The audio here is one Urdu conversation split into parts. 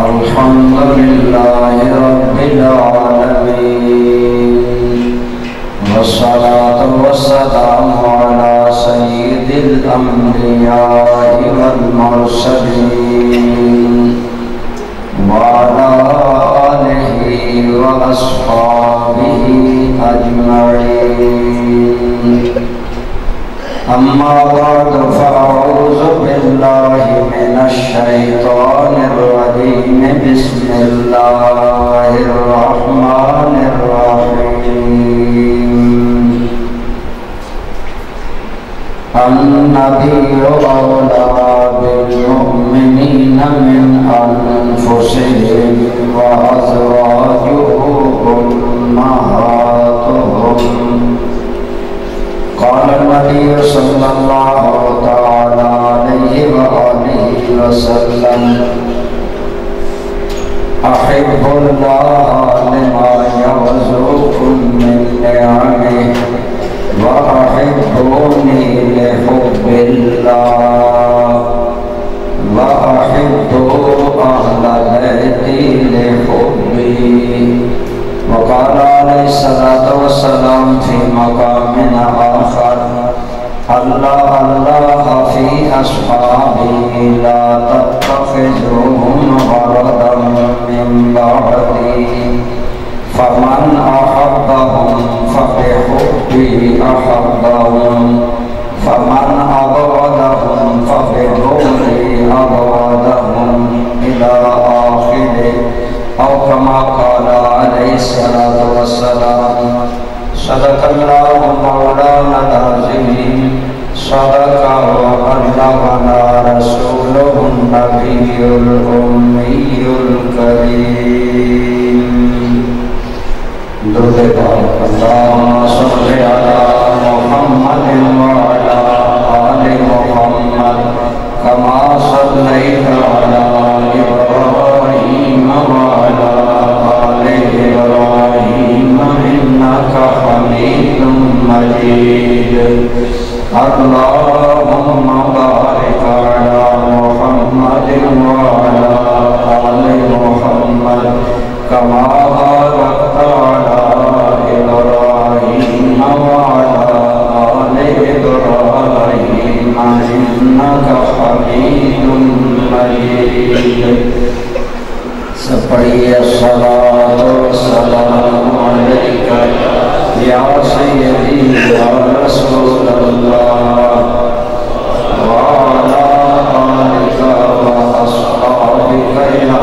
الحمد لله رب العالمين والصلاة والسلام على سيد الأنبياء والمرسلين وعلى آله وأصحابه أجمعين. أما بعد فأعوذ بالله من الشيطان الرجيم. بسم الله الرحمن الرحيم. النبي أولى بالمؤمنين من أنفسهم وأزواجه أمهاتهم. قال النبي صلى الله تعالى عليه وآله وسلم: أحب الله لما يرزقكم من نعمه وأحبوني لحب الله وأحبوا أهل بيتي لحبي. وقال عليه الصلاة والسلام في مقام آخر: الله الله في أصحابي لا تتخذوهم غرضا من بعدي فمن أحبهم فبحبي أحبهم فمن أبغضهم فببغضي أبغضهم إلى آخره أو كما قال عليه الصلاة والسلام. صدق الله مولانا العظيم صدق وبلغنا رسوله النبي الأمي الكريم. درود پاک اللهم صل على محمد وعلى آل محمد كما صليت على إبراهيم وعلى آل إبراهيم إنك حميد مجيد. اللهم بارك على محمد وعلى آل محمد كما باركت على إبراهيم وعلى آل إبراهيم إنك حميد مجيد. سب پڑھیے الصلاۃ والسلام علیک یا سیدی یا رسول اللہ وعلی آلک واصحابک یا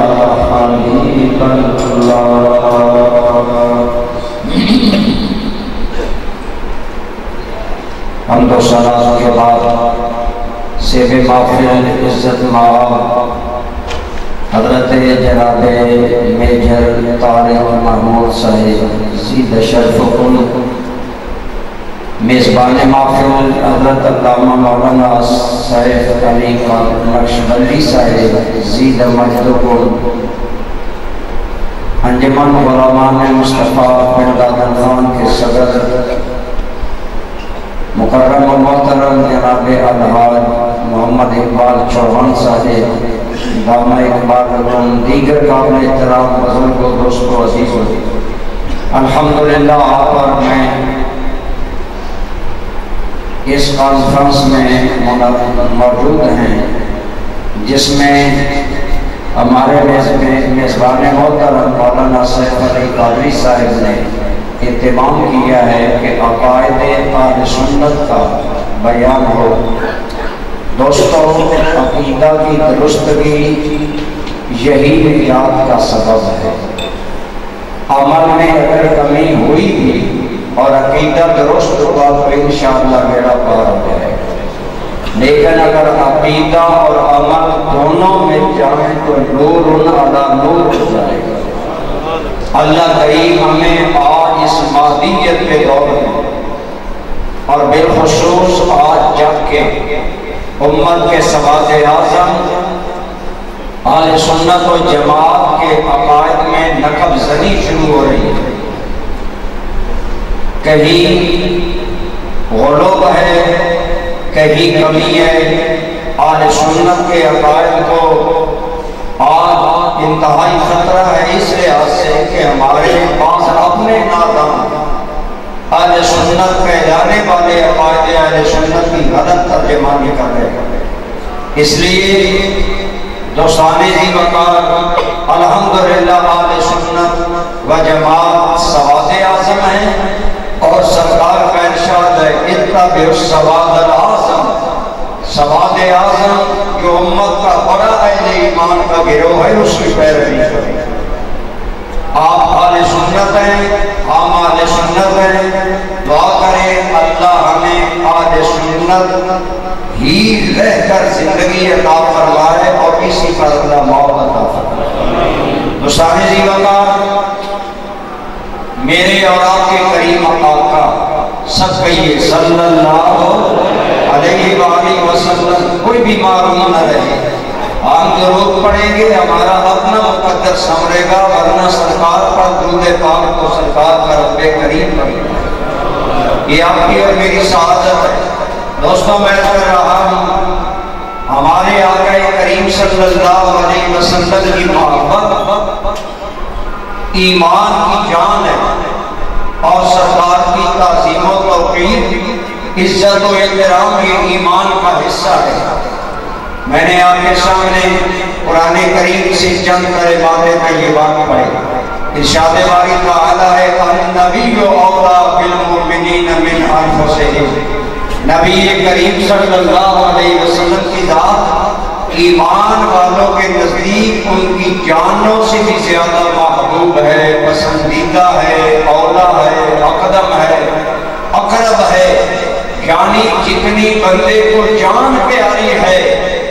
حبیب اللہ. حمد و ثنا کے بعد سیب محفل عزت مآب حضرت جناب میجر طارق محمود صاحب زید شرفکم، میزبان محفل حضرت علامہ مولانا سیف علی نقشبندی صاحب زید مجدکم، انجمن علماء مصطفیٰ پنڈادن خان کے صدر مکرم و محترم جناب الحاج محمد اقبال چوہان صاحب دامہ اقبال رکن، دیگر قابل احترام بزرگ و دوست و عزیز و الحمدللہ آپ اور میں اس کانفرنس میں موجود ہیں جس میں ہمارے میزبان محترم مولانا سیف علی قادری صاحب نے اہتمام کیا ہے کہ عقائد اہل سنت کا بیان ہو. دوستو، عقیدہ کی درستگی یہی نجات کا سبب ہے. عمل میں اگر کمی ہوئی بھی اور عقیدہ درست ہوگا تو انشاءاللہ بیڑا پار ہو جائے گا. لیکن اگر عقیدہ اور عمل دونوں میں جائیں تو نور علی نور ہو جائے گا. اللہ کریم ہمیں آج اس مادیت کے دور میں اور بالخصوص آج جب کہ امت کے سواد اعظم اہل سنت و جماعت کے عقائد میں نقب زنی شروع ہو رہی ہے. کہیں غلوب ہے، کہیں کمی ہے، اہل سنت کے عقائد کو آج انتہائی خطرہ ہے، اس لحاظ سے کہ ہمارے پاس اپنے نادان اہل سنت کہلانے والے عقائد اہل سنت کی غلط ترجمانی کر رہے ہیں۔ اس لیے دوستان ذی وقار الحمدللہ اہل سنت و جماعت سواد اعظم ہیں، اور سرکار کا ارشاد ہے اتبعوا السواد الاعظم، سواد اعظم جو امت کا بڑا اہل ایمان کا گروہ ہے اس کی پیروی کریں۔ آپ اہل سنت ہیں، ہم اہل سنت ہیں، دعا کریں اللہ ہمیں اہل سنت ہی رہ کر زندگی عطا فرمائے اور اسی پر اللہ موت عطا فرمائے۔ دوستان ذی وقار میرے اور آپ کے کریم آقا سب کہیے صلی اللہ علیہ وآلہ وسلم، کوئی بھی معروم نہ رہے۔ ہم درود پڑھیں گے ہمارا اپنا مقدر سمرے گا، ورنہ سرکار پر درود پاک کو سرکار کا رب کریم پڑھے گا۔ یہ آپ کی اور میری سعادت ہے۔ دوستوں میں کر رہا ہوں ہمارے آقا کریم صلی اللہ علیہ وسلم کی محبت ایمان کی جان ہے، اور سرکار کی تعظیم و توقیر عزت و احترام یہ ایمان کا حصہ ہے۔ میں نے آپ کے سامنے قرآن کریم سے چند کلمات طیبات پڑھے۔ ارشاد باری تعالی ہے النبی اولیٰ بالمؤمنین من انفسہم، نبی کریم صلی اللہ علیہ وسلم کی ذات ایمان والوں کے نزدیک ان کی جانوں سے بھی زیادہ محبوب ہے، پسندیدہ ہے، اولیٰ ہے، اقدم ہے، اقرب ہے۔ یعنی جتنی بندے کو جان پیاری ہے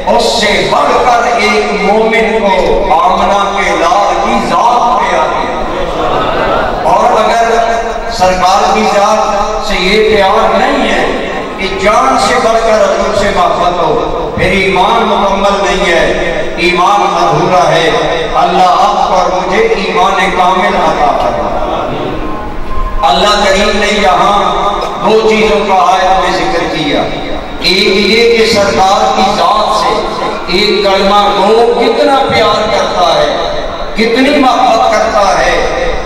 اس سے بڑھ کر ایک مومن کو آمنہ کے لال کی ذات پیاری ہے۔ اور اگر سرکار کی ذات سے یہ پیار نہیں ہے کہ جان سے بڑھ کر حضور سے محبت ہو، پھر ایمان مکمل نہیں ہے، ایمان ادھورا ہے۔ اللہ آپ کو اور مجھے ایمان کامل عطا فرمائے۔ اللہ کریم نے یہاں دو چیزوں کا آیت میں ذکر کیا، ایک یہ کہ سرکار کی ذات سے ایک کلمہ گو کتنا پیار کرتا ہے، کتنی محبت کرتا ہے۔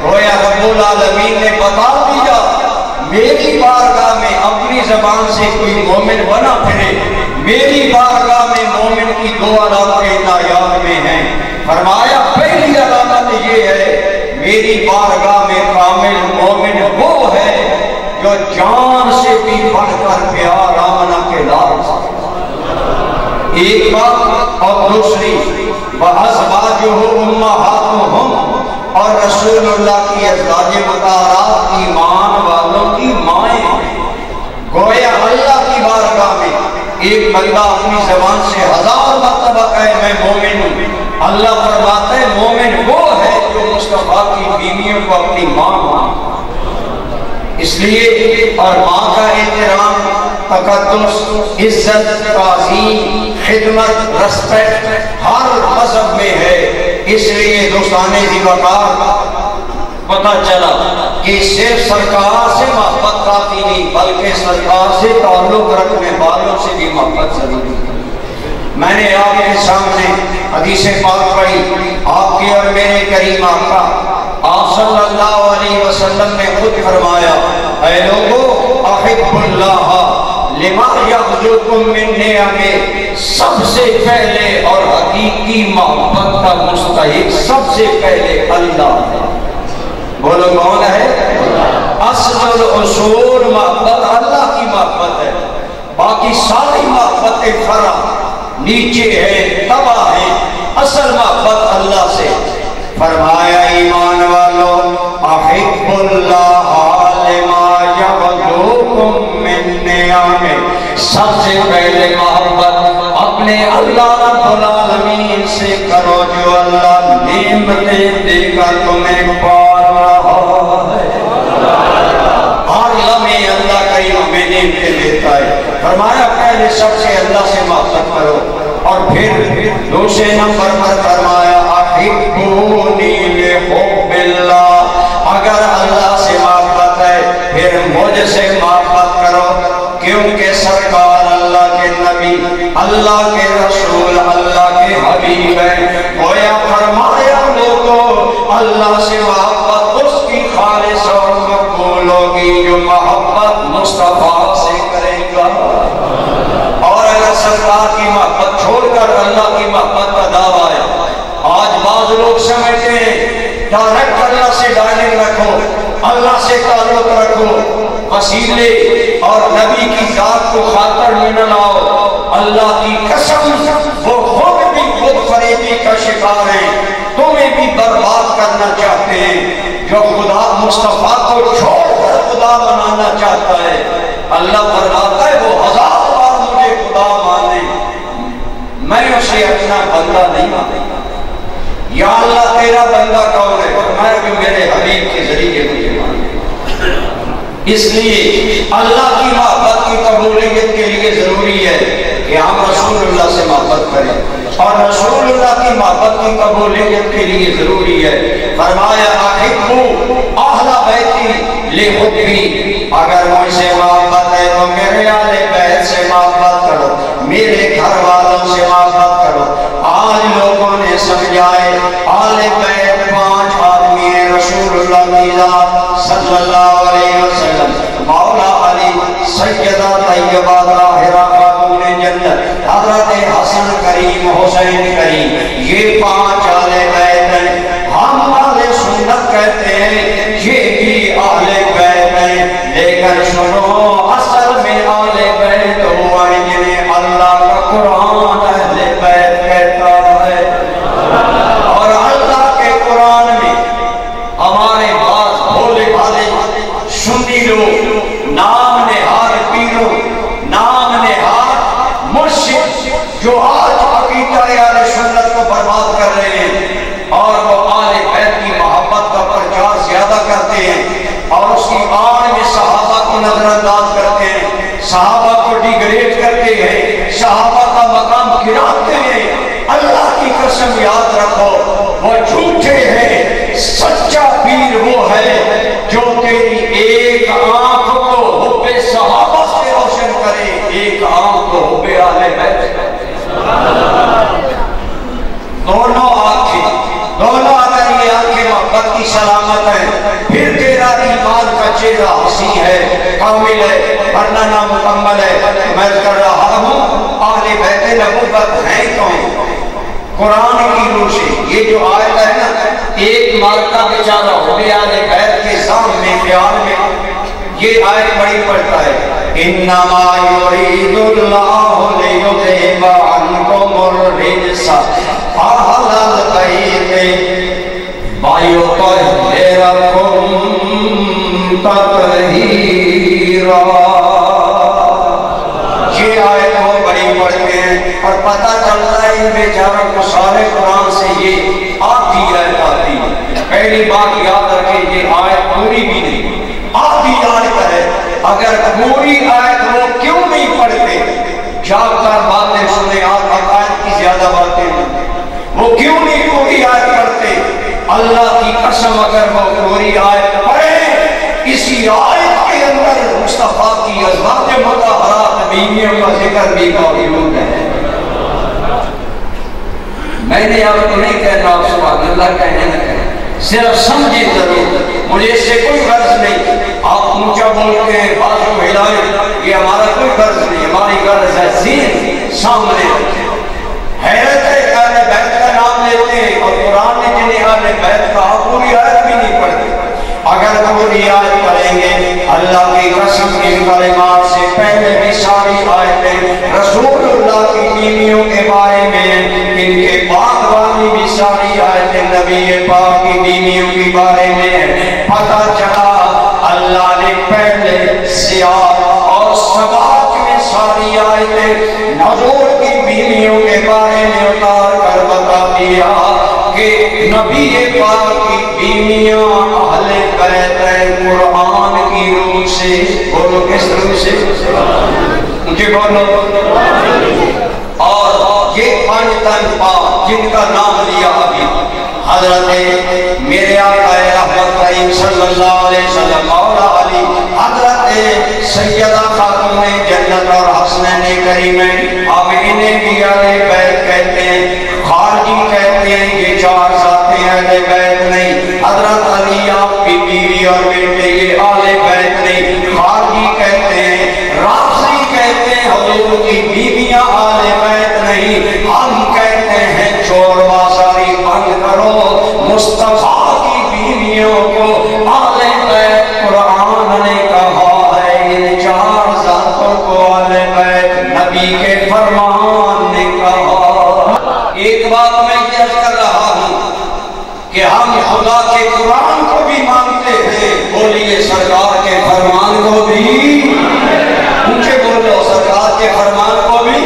گویا رب العالمین نے بتا دیا میری بارگاہ میں اپنی زبان سے کوئی مومن بنا پھرے، میری بارگاہ میں مومن کی دو علامتیں نایاب میں ہیں۔ فرمایا پہلی علامت یہ ہے میری بارگاہ میں کامل مومن وہ ہے جو جان سے بھی بڑھ کر پیار آمنہ کے لال سے۔ ایک بات اور دوسری وَأَزْوَاجُهُ أُمَّهَاتُهُمْ، اور رسول اللہ کی ازواج مطہرات ایمان والوں کی مائیں۔ گویا اللہ کی بارگاہ میں ایک بندہ اپنی زبان سے 1000 مرتبہ کہے میں مومن ہوں، اللہ فرماتا ہے مومن وہ ہے جو مصطفیٰ کی بیویوں کو اپنی ماں مانے۔ اس لیے اور ماں کا احترام، تقدس، عزت، تعظیم، خدمت، رسپیکٹ ہر مذہب میں ہے۔ اس لیے دوستان ذی وقار پتہ چلا کہ صرف سرکار سے محبت کافی نہیں بلکہ سرکار سے تعلق رکھنے والوں سے بھی محبت ضروری ہے۔ میں نے آپ کے سامنے حدیث پاک پڑھی، آپ کے اور میرے کریم آقا آپ صلی اللہ علیہ وسلم نے خود فرمایا اے لوگو احب اللہ لما یغزوکم من نعمہ، سب سے پہلے اور حقیقی محبت کا مستحق سب سے پہلے اللہ ہے۔ بولو کون ہے؟ اصل الاصول محبت اللہ کی محبت ہے، باقی ساری محبتیں فرع نیچے ہے، تباہ ہے، اصل محبت اللہ سے۔ فرمایا ایمان والو احب اللہ لما یغزوکم من نعمہ، سب سے پہلے محبت اپنے اللہ رب العالمین سے کرو جو اللہ نعمتیں دے کر تمہیں پال رہا ہے۔ ہر لمحے اللہ کریم ہمیں نعمتیں دیتا ہے۔ فرمایا پہلے سب سے اللہ سے محبت کرو، اور پھر دوسرے نمبر پر فرمایا احبونی لحب اللہ، اگر اللہ سے محبت ہے پھر مجھ سے محبت کرو، کیونکہ سرکار اللہ کے نبی نبی، اللہ کے رسول، اللہ کے حبیب ہیں۔ گویا فرمایا لوگوں اللہ سے محبت اس کی خالص اور مقبول ہوگی جو محبت مصطفیٰ سے کرے گا۔ اور اگر سرکار کی محبت چھوڑ کر اللہ کی محبت کا دعویٰ ہے، آج بعض لوگ سمجھتے ہیں ڈائریکٹ اللہ سے ڈائریکٹ رکھو، اللہ سے تعلق رکھو، وسیلے اور نبی کی ذات کو خاطر میں نہ لاؤ۔ اللہ کی قسم وہ خود بھی خود فریبی کا شکار ہیں، تمہیں بھی برباد کرنا چاہتے ہیں۔ جو خدا مصطفیٰ کو چھوڑ کر خدا بنانا چاہتا ہے، اللہ فرماتا ہے وہ 1000 بار مجھے خدا مانے، میں اسے اپنا بندہ نہیں مانتا۔ یا اللہ تیرا بندہ کون ہے؟ فرمایا کہ میرے حبیب کے ذریعے مجھے مانے۔ اس لیے اللہ کی محبت کی قبولیت کے لیے ضروری ہے کہ ہم رسول اللہ سے محبت کریں، اور رسول اللہ کی محبت کی قبولیت کے لیے ضروری ہے۔ فرمایا احبوا اہل بیتی لحبی، اگر مجھ سے محبت ہے تو میرے اہل بیت سے محبت کرو، میرے گھر والوں سے محبت کرو۔ آج لوگوں نے سمجھائے اہل بیت 5 آدمی ہیں، رسول اللہ کی ذات صلی اللہ علیہ وسلم، مولا علی، سیدہ طیبہ طاہرہ خاتون جنت، حضرت حسن کریم، حسین کریم، یہ 5 اہل بیت ہیں۔ ہم اہل سنت کہتے ہیں یہ بھی اہل بیت ہیں، لیکن سنو اصل میں اہل بیت ہوا ہے جنہیں اللہ کا قرآن اہل بیت کہتا ہے۔ اور اللہ کے قرآن میں ہمارے بعض بھولے بھالے سنی لوگ، نام نہاد پیروں، نام نہاد مرشد، جو آج عقیدہ اہل سنت کو برباد کر رہے ہیں، اور وہ اہل بیت کی محبت کا پرچار زیادہ کرتے ہیں، اور اس کی آڑ میں صحابہ کو نظر انداز کرتے ہیں، صحابہ کو ڈیگریڈ کرتے ہیں، صحابہ کا مقام گراتے ہیں۔ اللہ کی قسم یاد رکھو وہ جھوٹے ہیں، سچا پیر وہ ہے جو تیری ایک آنکھ کو حب صحابہ سے روشن کرے، ایک آنکھ کو حب اہل بیت سے۔ دونوں اگر یہ آنکھیں محبت کی سلامت ہیں، پھر تیرا ایمان کا چہرہ حسین ہے، کامل ہے، ورنہ نامکمل ہے۔ میں کر رہا ہوں اہل بیت نبوت ہیں کون؟ قرآن کی روح سے یہ جو آیت ہے نا، ایک مارکہ بیچارہ ہو گیا اہل بیت کے سامنے پیار میں، یہ آیت بڑی پڑھتا ہے، انما یرید اللہ لیذھب عنکم الرجس اہل البیت ویطہرکم تطہیرا۔ یہ آیت وہ بڑی پڑھتے ہیں، اور پتہ چلتا ہے ان بیچاروں کو سارے قرآن سے یہ آدھی آیت آتی ہے۔ پہلی بات یاد رکھیں یہ آیت پوری بھی نہیں، آدھی آیت ہے۔ اگر پوری آیت وہ کیوں نہیں پڑھتے؟ جاگ کر باتیں سنیں، آیت کی زیادہ باتیں ہیں، وہ کیوں نہیں پوری آیت پڑھتے؟ اللہ کی قسم اگر وہ پوری آیت پڑھیں، اسی آیت کے اندر مصطفیٰ کی ازواج مطہرات بیویوں کا ذکر بھی موجود ہے۔ میں نے آپ کو نہیں کہنا آپ سبحان اللہ کہنے نہ کہیں، صرف سمجھے ضرور، مجھے اس سے کوئی غرض نہیں۔ آپ اونچا بولتے ہیں، بازو ہلائیں، یہ ہمارا کوئی غرض نہیں، ہماری غرض ہے ذہن سامنے رکھیں۔ حیرت ہے اہل بیت کا نام لیتے ہیں اور قرآن نے جنہیں اہل بیت کہا پوری آیت بھی نہیں پڑھتے۔ اگر پوری آیت پڑھیں گے اللہ کی قسم ان کلمات سے پہلے بھی ساری آیتیں رسول اللہ کی بیویوں کے بارے میں، ان کے بعد والی بھی ساری آیتیں نبی پاک کی بیویوں کے بارے میں۔ پتہ چلا اللہ نے پہلے سیاہ اور سبات میں ساری آیتیں حضور کی بیویوں کے بارے میں اتار کر بتا دیا کہ نبی پاک کی بیویاں اہل بیت قرآن کی روح سے۔ بولو کس روح سے؟ مجھے بولو۔ اور یہ 5 تن پاک جن کا نام لیا ابھی، حضرت میرے آقا رحمت کریم صلی اللہ علیہ وسلم، مولا علی، حضرت سیدہ خاتون جنت اور حسنین کریمین، اب انہیں بھی اہل بیت کہتے ہیں، خارجی کہتے ہیں یہ چار ذاتیں اہل بیت نہیں، حضرت علی آپ کی بیوی اور بیٹے یہ اہل بیت نہیں، خارجی کہتے ہیں، رافضی کہتے ہیں حضور کی بیویاں اہل بیت نہیں، ہم کہتے ہیں چور بازاری بند کرو، مصطفیٰ کی بیویوں کو اہل بیت قرآن نے کہا ہے، ان چار ذاتوں کو اہل بیت نبی کے فرمان نے کہا۔ ایک بات میں یہ عرض کر رہا ہوں کہ ہم خدا کے قرآن کو بھی مانتے ہیں، بولیے سرکار کے فرمان کو بھی، اونچے بولو سرکار کے فرمان کو بھی،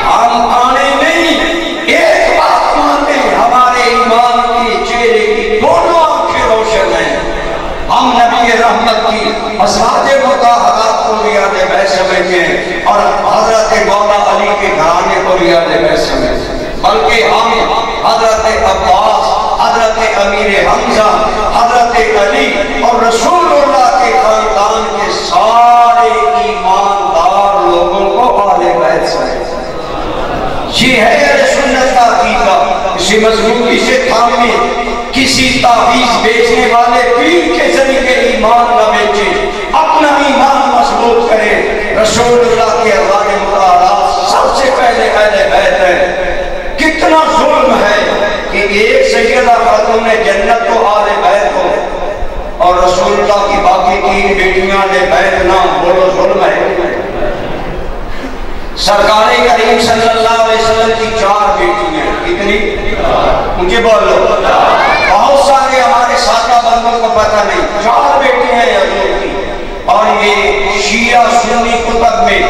ہم آنے نہیں ایک بات مانتے ہیں، ہمارے ایمان کی چہرے کی دونوں آنکھیں روشن ہیں، ہم نبی رحمت کی ازواج مطہرات کو بھی اہل بیت سمجھتے ہیں اور حضرت مولا علی کے گھرانے کو بھی اہل بیت سمجھتے ہیں، بلکہ ہم حضرت عباس، حضرت امیر حمزہ، حضرت علی اور رسول اللہ کے خاندان کے سارے ایماندار لوگوں کو اہل بیت سمجھتے ہیں۔ یہ ہے اہل سنت کا عقیدہ، اسی مضبوطی سے تھامے، کسی تعویذ بیچنے والے پیر کے ذریعے ایمان نہ بیچے، اپنا ایمان مضبوط کرے۔ رسول اللہ کے ازواج مطہرات سب سے پہلے اہل بیت ہے۔ کتنا ظلم ہے کہ ایک سیدہ خاتون جنت کو اہل بیت ہو اور رسول اللہ کی باقی تین بیٹیاں اہل بیت نہ، بولو ظلم ہے۔ سرکار کریم صلی اللہ علیہ وسلم کی چار بیٹیاں، کتنی؟ مجھے بولو، بہت سارے ہمارے ساتھہ بندوں کو پتہ نہیں، چار بیٹی ہیں حضور کی، اور یہ شیعہ سنی کتب میں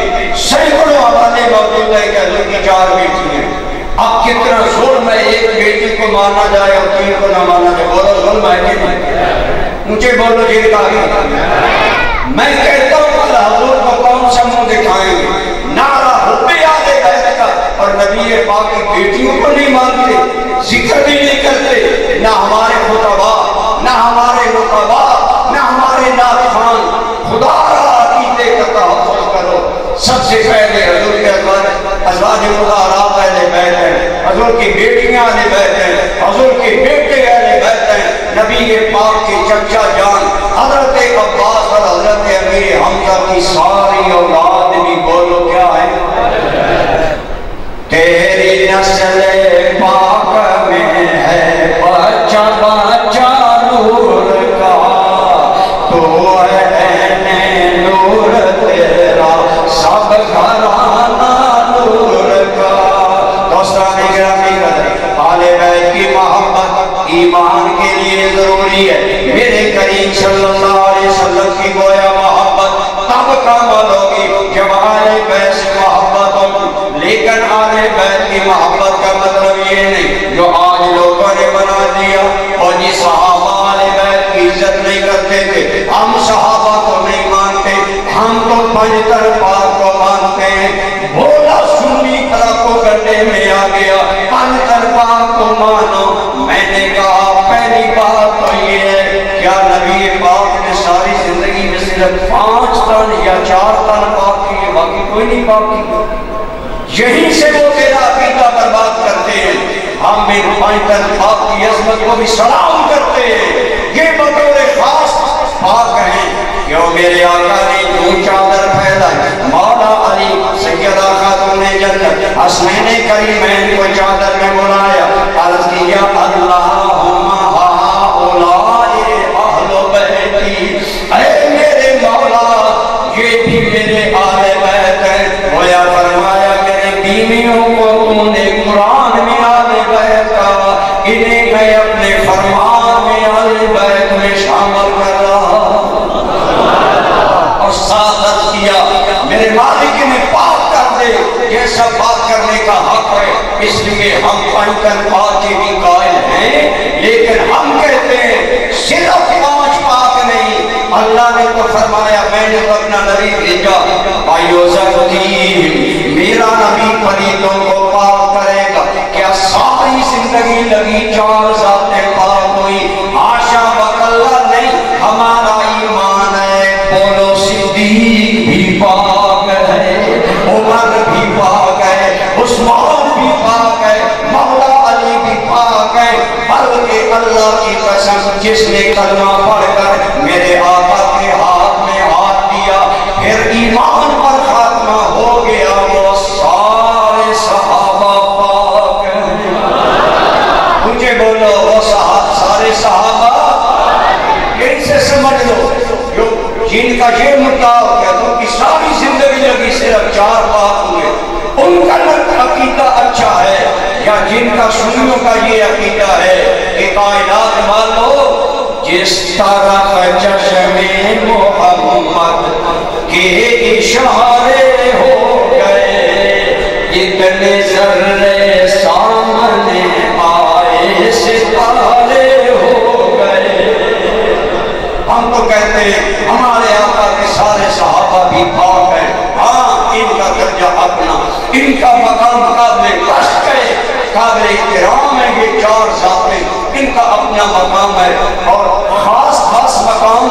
سینکڑوں حوالے موجود ہے کہ حضور کی چار بیٹی ہیں۔ اب کتنا ظلم ہے، ایک بیٹی کو مانا جائے اور تین کو نہ مانا جائے، بولو ظلم ہے کہ نہیں؟ مجھے بولو جن کا میں کہتا ہوں کہ حضور کو کون سا منہ دکھائیں گے، نعرہ حب اہل بیت کا، اور نبی پاک کی بیٹیوں کو نہیں مانتے، ذکر بھی نہیں کرتے، نہ ہمارے خطبہ، نہ ہمارے رتبہ، نہ ہمارے ناخوان۔ خدا را عقیدے کا تحفظ کرو۔ سب سے پہلے حضور کے ازواج مطہرات اہل بیت ہیں، حضور کی بیٹیاں اہل بیت ہیں، حضور کے بیٹے اہل بیت ہیں، نبی پاک کے چچا جان حضرت عباس اور حضرت امیر حمزہ کی ساری اولاد بھی، بولو کیا ہے؟ تیری نسل پاک میں ہے بچہ بچہ نور کا، تو ہے نور تیرا سب گھرانہ نور کا۔ دوستان گرامی قدر، اہل بیت کی محبت ایمان کے لیے ضروری ہے۔ میرے کریم صلی اللہ علیہ وسلم کی گویا محبت تب کامل ہوگی جب اہل بیت سے محبت ہوگی، لیکن اہل بیت کی محبت کا مطلب یہ نہیں جو آج لوگوں نے بنا دیا، اور جی صحابہ اہل بیت کی عزت نہیں کرتے تھے، ہم صحابہ کو نہیں مانتے، ہم تو پنجتر پاک کو مانتے ہیں۔ بولا سنی طرح کو گڈے میں آ گیا، پنجتر پاک کو مانو۔ میں نے کہا پہلی بات تو یہ ہے، کیا نبی پاک نے ساری زندگی میں صرف 5 تن یا 4 تن پاک کیے، باقی کوئی نہیں پاک کی؟ یہیں سے وہ تیرا عقیدہ برباد کرتے ہیں۔ ہم بھی پنجتر پاک کی عظمت کو بھی سلام کرتے ہیں، یہ بطور خاص پاک ہیں، کیوں میرے آقا نے جو چادر پھیلائی، مولا علی سیدہ خاتون جنت حسنین کریمین کو چادر میں بلایا، عرض کیا اللہم ہؤلاء اہل بیتی، اے میرے مولا یہ بھی میرے اہل بیت ہیں۔ گویا فرمایا میرے بیویوں کو تم نے قرآن میں اہل بیت کہا، انہیں میں اپنے فرمان میں اہل بیت میں شامل کر رہا اور ساتھ عرض کیا میرے مالک نے پاک کر دے، یہ سب بات کرنے کا حق ہے، اس لیے ہم پنجتن پاک کے بھی قائل ہیں، لیکن ہم کہتے ہیں صرف 5 پاک نہیں، اللہ نے تو فرمایا میں نے تو اپنا نبی بھیجا، میرا نبی پلیتوں کو پاک کرے گا۔ کیا ساری زندگی لگی 4 ذاتیں پاک ہوئی؟ حاشا وکلا نہیں، ہمارا ایمان ہے، بولو جس نے کلمہ پڑھ کر میرے آقا کے ہاتھ میں ہاتھ دیا پھر ایمان پر خاتمہ ہو گیا، وہ سارے صحابہ پاک ہیں۔ مجھے بولو وہ سارے صحابہ، ان سے سمجھ لو جن کا یہ مدعا ہو گیا تو کی ساری زندگی لگی صرف 4 پاک ہوئے، ان کا عقیدہ اچھا ہے، یا جن کا سنیوں کا یہ عقیدہ ہے کہ کائنات والو جس طرح چشم محمد کے اشارے ہو گئے، اتنے ذرے سامنے آئے ستارے ہو گئے۔ ہم تو کہتے ہیں ہمارے آقا کے سارے صحابہ بھی پاک ہیں، ہاں ان کا درجہ اپنا، ان کا مقام قابل کشف ہے، قابل احترام ہے، یہ 4 ذاتیں ان کا اپنا مقام ہے، اور خاص مقام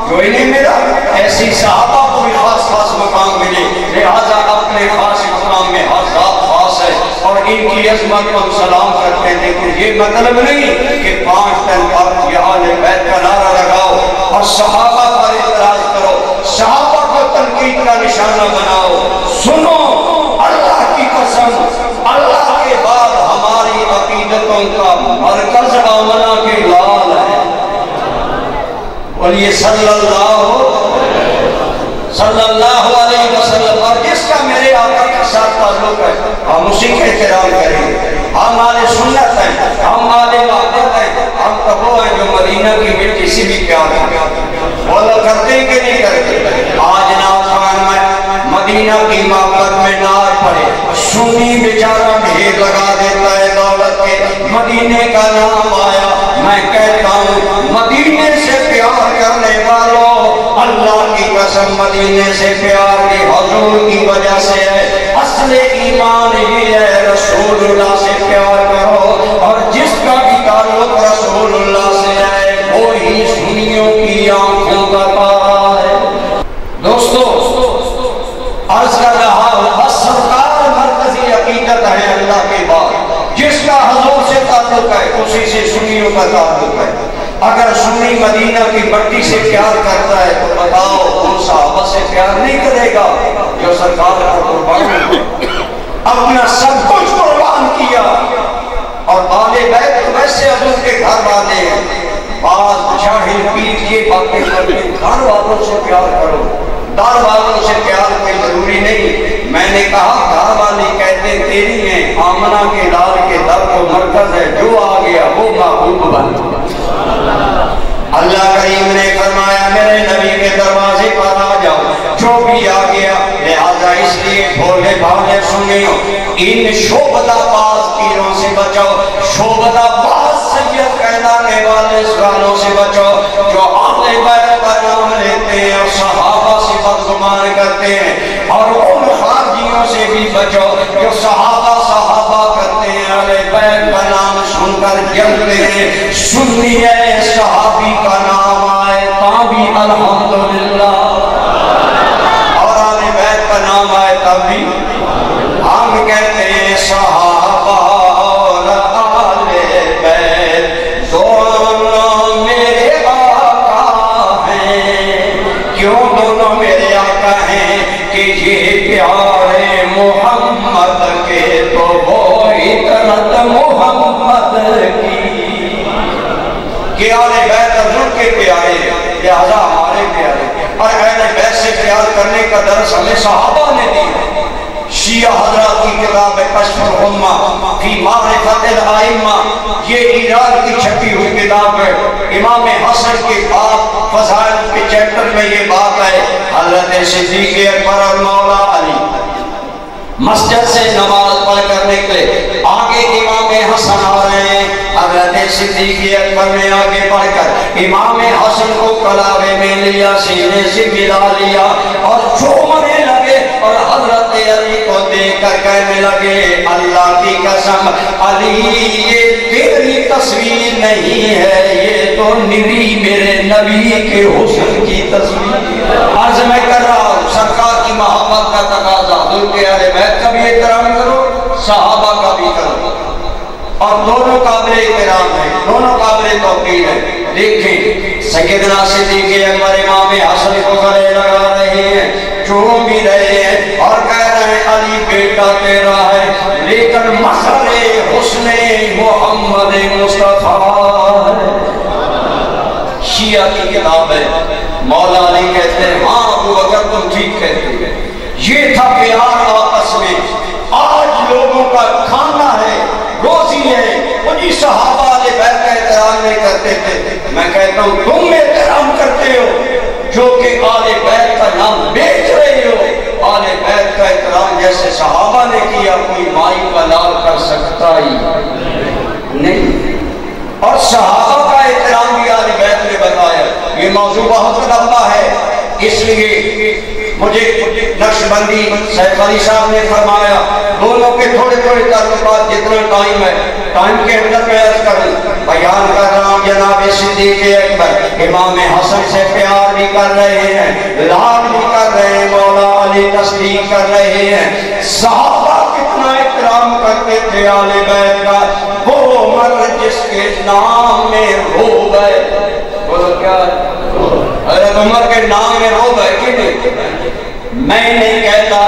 جو انہیں ملا ایسی صحابہ کو بھی خاص مقام ملے، لہذا اپنے خاص مقام میں ہر ذات خاص ہے، اور ان کی عظمت کو ہم سلام کرتے ہیں۔ لیکن یہ مطلب نہیں کہ 5 دن بعد یہ اہل بیت کا نعرہ لگاؤ اور صحابہ پر اعتراض کرو، صحابہ کو تنقید کا نشانہ بناؤ۔ سنو اللہ کی قسم، اللہ کے بعد ہماری عقیدتوں کا مرکز آمنہ کے لال ہے، بولیے صلی اللہ علیہ وسلم، اور جس کا میرے آقا کے ساتھ تعلق ہے ہم اسی کے احترام کریں۔ ہم اہل سنت ہیں، ہم اہل وحدت ہیں، ہم تو وہ ہیں جو مدینہ کی مٹی سے بھی پیار ہیں، بولو کرتے ہیں کہ نہیں کرتے؟ آج ناخوان میں مدینہ کی محبت میں نار پڑے، سنی بیچارہ ڈھیر لگا دیتا ہے دولت کے، مدینے کا نام آیا، میں کہتا ہوں مدینے سے پیار کرنے والوں، اللہ کی قسم مدینے سے پیار کی حضور کی وجہ سے ہے، اصل ایمان یہ ہے رسول اللہ سے پیار کرو، اور جس کا بھی تعلق رسول اللہ سے ہے وہی سنیوں کی آنکھوں کا تارا ہے۔ دوستو عرض کر رہا ہوں بس سرکار مرکزی عقیدت ہے اللہ کے بعد، جس کا حضور سے تعلق ہے اسی سے سنیوں کا تعلق ہے۔ اگر سنی مدینہ کی مٹی سے پیار کرتا ہے تو بتاؤ ان صحابہ سے پیار نہیں کرے گا جو سرکار کو قربان اپنا سب کچھ قربان کیا؟ اور آل بیت ویسے حضور کے گھر والے ہیں، بعض جاہل پیر یہ باتیں کرتے ہیں گھر والوں سے پیار کرو، دار والوں سے پیار کوئی ضروری نہیں۔ میں نے کہا گھر والے کہتے تیری ہیں، آمنہ کے لال کے در کو مرکز ہے، جو آ گیا وہ محبوب بن۔ اللہ کریم نے فرمایا میرے نبی کے دروازے پر آ جاؤ، جو بھی آ گیا، لہذا اس لیے بھولے بھالے سنیو ان شعبدہ باز پیروں سے بچو، شعبدہ باز سید کہلانے والے سوالوں سے بچو جو اہل بیت کا نام لیتے ہیں اور صحابہ سے بدگمان کرتے ہیں، اور ان خارجیوں سے بھی بچو جو صحابہ کرتے ہیں، اہل بیت کا نام سن کر جلتے ہیں، سنی ہے صحابی کا نام آئے تاں بھی الحمدللہ، اور اہل بیت کا نام آئے تب بھی ہم کہتے ہیں صحابہ اور اہل بیت دونوں میرے آقا ہیں۔ کیوں دونوں میرے آقا ہیں؟ کہ یہ پیارے محمد کے تو وہ اطرت محمد کی، کہ اہل بیت حضور کے پیارے لہذا ہمارے پیارے، اور اہل بیت سے پیار کرنے کا درس ہمیں صحابہ نے دی۔ شیعہ حضرات کی کتاب کشف الغمہ فی معرفت الائمہ، یہ ایران کی چھپی ہوئی کتاب ہے، امام حسن کے باب فضائل کے چیپٹر میں یہ بات ہے، حضرت صدیق اکبر اور مولا علی مسجد سے نماز پڑھ کر نکلے، آگے امام حسن آ رہے ہیں، حضرت صدیق اکبر نے آگے بڑھ کر امام حسن کو کلاوے میں لیا، سینے سے ملا لیا اور چومنے لگے، اور حضرت علی کو دیکھ کر کہنے لگے اللہ کی قسم علی یہ تیری تصویر نہیں ہے، یہ تو نری میرے نبی کے حسن کی تصویر۔ عرض میں کر رہا ہوں سرکار کی محبت کا تقاضا، حضور کے اہل بیت کا بھی احترام کرو، صحابہ کا بھی کرو۔ اور دونوں قابل احترام ہیں، دونوں قابل توقیر ہیں۔ دیکھیں سیدنا صدیق اکبر امام حسن کو گلے لگا رہے ہیں، چوم بھی رہے ہیں اور کہہ رہے ہیں علی بیٹا تیرا ہے، لیکن مظہر حسن محمد مصطفیٰ ہے۔ شیعہ کی کتاب ہے، مولا علی کہتے ہیں ہاں ابو بکر تم ٹھیک کہتے ہیں، یہ تھا پیار آپس میں۔ آج لوگوں کا کھانا ہے، روزی ہے، انہی صحابہ علیہ بیت کا احترام نہیں کرتے تھے۔ میں کہتا ہوں تم احترام کرتے ہو جو کہ آل بیت کا نام بیچ رہے ہو۔ آل بیت کا احترام جیسے صحابہ نے کیا کوئی مائی کا لال کر سکتا ہی نہیں، اور صحابہ کا احترام بھی آل بیت نے بتایا۔ یہ موضوع بہت لمبا ہے، اس لیے مجھے نقشبندی سیف علی صاحب نے فرمایا دونوں کے تھوڑے تھوڑے تعلقات جتنا ٹائم ہے ٹائم کے اندر میں عرض کروں بیان کر رہا ہوں۔ جناب صدیق اکبر امام حسن سے پیار بھی کر رہے ہیں، لاڈ بھی کر رہے ہیں، مولا علی تصدیق کر رہے ہیں۔ صحابہ کتنا احترام کرتے تھے آل بیت کا، وہ عمر جس کے نام میں روب ہے، بولو کیا حضرت عمر کے نام میں روب ہے کہ نہیں؟ میں نہیں کہتا،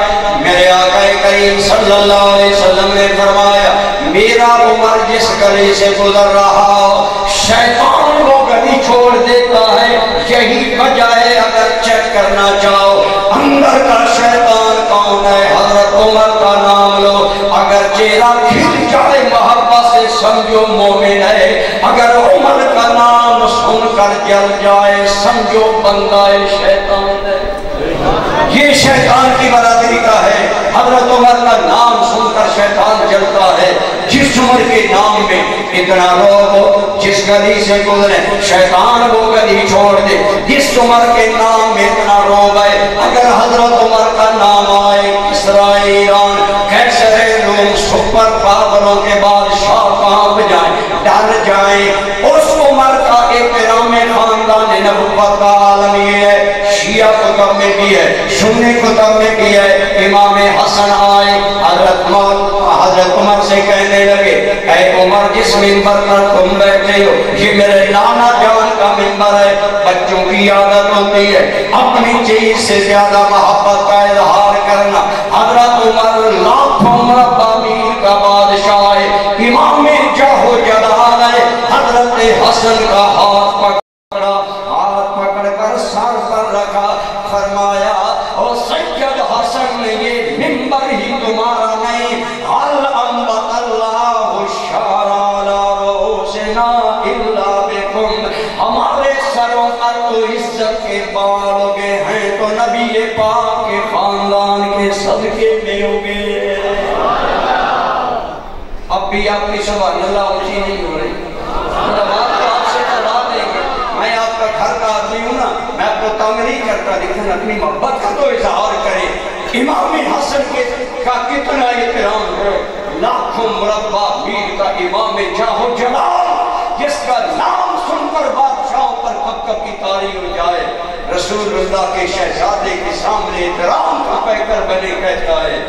میرے آقا کریم صلی اللہ علیہ وسلم نے فرمایا میرا عمر جس گلی سے گزر رہا ہو شیطان وہ گلی چھوڑ دیتا ہے۔ یہی وجہ ہے اگر چیک کرنا چاہو اندر کا شیطان کون ہے، حضرت عمر کا نام لو، اگر چہرہ کھل جائے محبت سے سمجھو مومن ہے، اگر عمر کا نام سن کر جل جائے سمجھو بندہ شیطان ہے۔ یہ شیطان کی برادری کا ہے، حضرت عمر کا نام سن کر شیطان جلتا ہے۔ جس عمر کے نام میں اتنا روب، جس گلی سے گزرے شیطان وہ گلی چھوڑ دے۔ جس عمر کے نام میں اتنا روب ہے، اگر حضرت عمر کا نام آئے اسرائیل ایران کیسر روم سپر پاوروں کے بادشاہ کانپ جائیں، ڈر جائیں۔ اس عمر کا احترام خاندان نبوت کا عالم یہ ہے، شیعہ کتب میں بھی ہے، سنی کتب میں بھی ہے۔ امام حسن آئے حضرت عمر سے کہنے لگے اے عمر جس منبر پر تم بیٹھے ہو یہ میرے نانا جان کا منبر ہے۔ بچوں کی عادت ہوتی ہے اپنی چیز سے زیادہ محبت کا اظہار کرنا۔ حضرت عمر لاکھوں مربع میل کا بادشاہ ہے، امام جاہو جلال ہے۔ حضرت حسن کا ہاتھ پکڑا، ہاتھ پکڑ کر سر پر رکھا، فرمایا او سید حسن یہ منبر ہی تمہارا نہیں، حل انبت اللہ الشعر علی رؤوسنا الا بکم، ہمارے سروں پر تو عزت کے بال اگے ہیں تو نبی پاک کے خاندان کے صدقے میں اگے۔ اب بھی آپ کی سبحان اللہ اونچی نہیں ہو رہی، گھر کا آدمی ہوں نا، میں آپ کو تنگ نہیں کرتا، لیکن اپنی محبت کا تو اظہار کرے۔ امام حسن کا کتنا احترام ہے، لاکھوں مربع میل کا امام جاہو جلال جس کا نام سن کر بادشاہوں پر کب کب کی تاری ہو جائے۔ رسول اللہ کے شہزادے کے سامنے احترام کا پیکر بنے کہتا ہے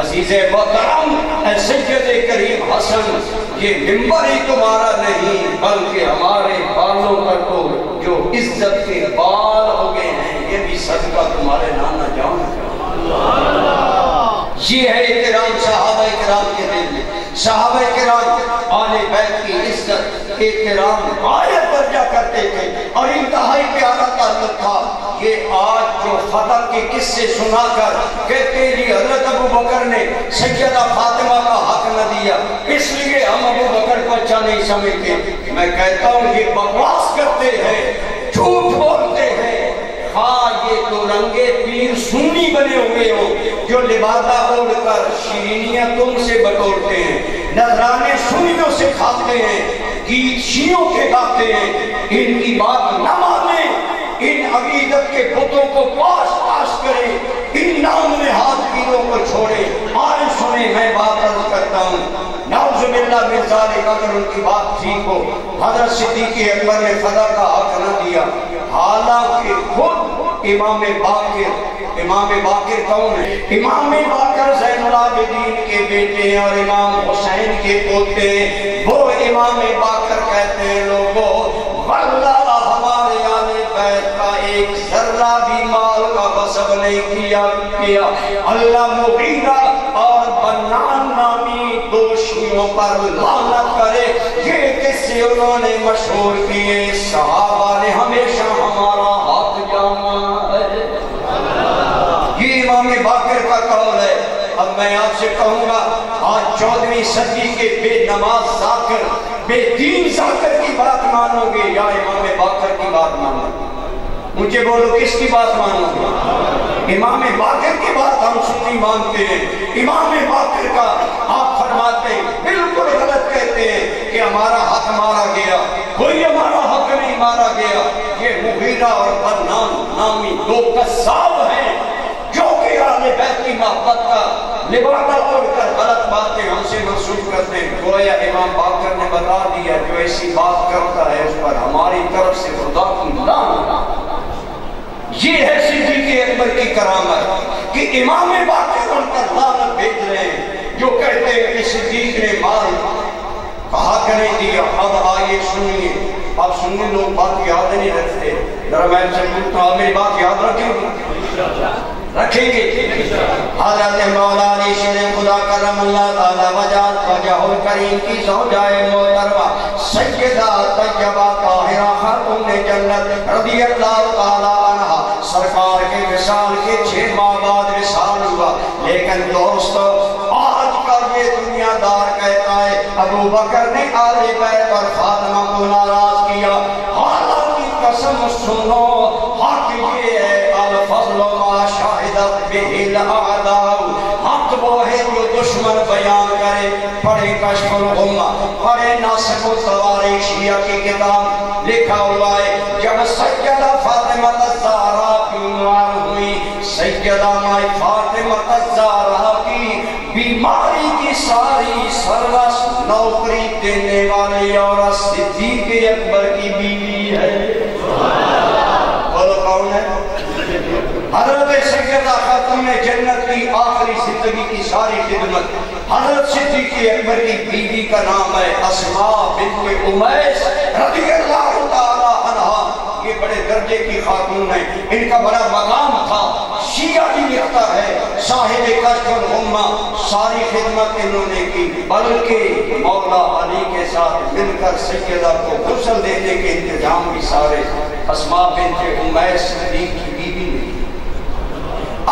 عزیز محترم اے سید کریم حسن یہ منبر ہی تمہارا نہیں بلکہ ہمارے بالوں پر تو جو عزت کے بال ہو گئے ہیں یہ بھی صدقہ تمہارے نانا جان کا۔ یہ ہے احترام صحابہ کرام کے دل میں۔ صحابہ کرام آل بیت کی عزت احترام غایت درجہ کرتے تھے اور انتہائی پیارا تعلق تھا۔ یہ آج جو فتح کے قصے سنا کر کہتے جی حضرت ابو بکر نے سیدہ فاطمہ کا حق نہ دیا اس لیے ہم ابو بکر کو اچھا نہیں سمجھتے، میں کہتا ہوں یہ بکواس کرتے ہیں، جھوٹ بولتے ہیں۔ ہاں یہ تو رنگے پیر سنی بنے ہوئے ہو جو لبادہ اوڑھ کر شیرینیاں تم سے بٹورتے ہیں، نذرانے سنیوں سے کھاتے ہیں، گیت شیعوں کے گاتے ہیں، ان کی بات نہ مانیں، ان عقیدت کے بتوں کو پاس پاس کریں، ان نام نہاد پیروں کو چھوڑیں۔ آج سنیں میں بات عرض کرتا ہوں نعوذ باللہ من ذالک، اگر ان کی بات ٹھیک ہو حضرت صدیق اکبر نے فدا کا حق نہ دیا، حالانکہ خود امام باقر امام باقر کون ہے؟ امام باقر زین العابدین کے بیٹے ہیں اور امام حسین کے پوتے ہیں۔ وہ امام باقر کہتے ہیں لوگوں واللہ ہمارے آل بیت کا ایک ذرہ بھی مال کا غصب نہیں کیا۔ اللہ مغیرہ اور بنان نامی دوشیوں پر لعنت کرے۔ یہ قصے انہوں نے مشہور کیے، صحابہ نے ہمیشہ ہمارا حق جانا ہے۔ یہ امام باقر کا قول ہے۔ اب میں آپ سے کہوں گا آج 14ویں صدی کے بے نماز ذاکر بے دین ذاکر کی بات مانو گے یا امام باقر کی بات مانو گے؟ مجھے بولو کس کی بات مانو گے؟ امام باقر کی بات ہم سنی مانتے ہیں۔ امام باقر کا آپ فرماتے ہیں بالکل غلط کہتے ہیں کہ ہمارا حق مارا گیا، کوئی ہمارا حق نہیں مارا گیا۔ یہ مغیرہ اور بنان نامی دو قصاب ہیں جو کہ اہل بیت کی محبت کا لبادہ اوڑھ کر غلط باتیں ہم سے منسوب کرتے ہیں۔ گویا امام باقر نے بتا دیا جو ایسی بات کرتا ہے اس پر ہماری طرف سے خدا کی لعنت۔ یہ ہے صدیق اکبر کی کرامت کہ امام باقر ان پر لعنت بھیج رہے ہیں جو کہتے ہیں کہ صدیق نے مال کا حق نہیں دیا۔ اب آئیے سنیے، اب سننے لوگ بات یاد نہیں رکھتے، ذرا میں سے پوچھتا ہوں میری بات یاد رکھیں گے؟ حضرت مولا علی شیر خدا کرم اللہ تعالی وجہ الکریم کی زوجائے محترمہ سیدہ طیبہ طاہرہ خاتون جنت رضی اللہ تعالی عنہ سرکار کے وصال کے 6 ماہ بعد وصال ہوا، لیکن دوستو آج کا یہ دنیا دار کہتا ہے ابو بکر نے آل بیت اور فاطمہ کو ناراض کیا۔ حالانکہ قسم سنو حق یہ ہے الفضل ما شاہدت بہ الاعداء، حق وہ ہے جو دشمن بیان کرے۔ پڑھے کشف الغمہ، پڑھے ناسخ التواریخ شیعہ کی کتاب، لکھا ہوا ہے جب سیدہ فاطمہ الزہرا بیمار ہوئی، سیدہ مائی فاطمہ الزہرا کی بیماری کی ساری سروس نوکری دینے والی عورت صدیق اکبر کی بیوی ہے۔ بولو کون ہے؟ حضرت سیدہ خاتون جنت کی آخری زندگی کی ساری خدمت حضرت صدیق اکبر کی بیوی کا نام ہے اسماء بنت امیس رضی اللہ تعالی عنہ۔ یہ بڑے درجے کی خاتون ہیں، ان کا بڑا مقام تھا۔ شیعہ بھی لکھتا ہے صاحب کشف الغمہ ساری خدمت انہوں نے کی، بلکہ مولا علی کے ساتھ مل کر سیدہ کو غسل دینے کے انتظام بھی سارے اسماء بنت امیس صدیق کی بیوی نے۔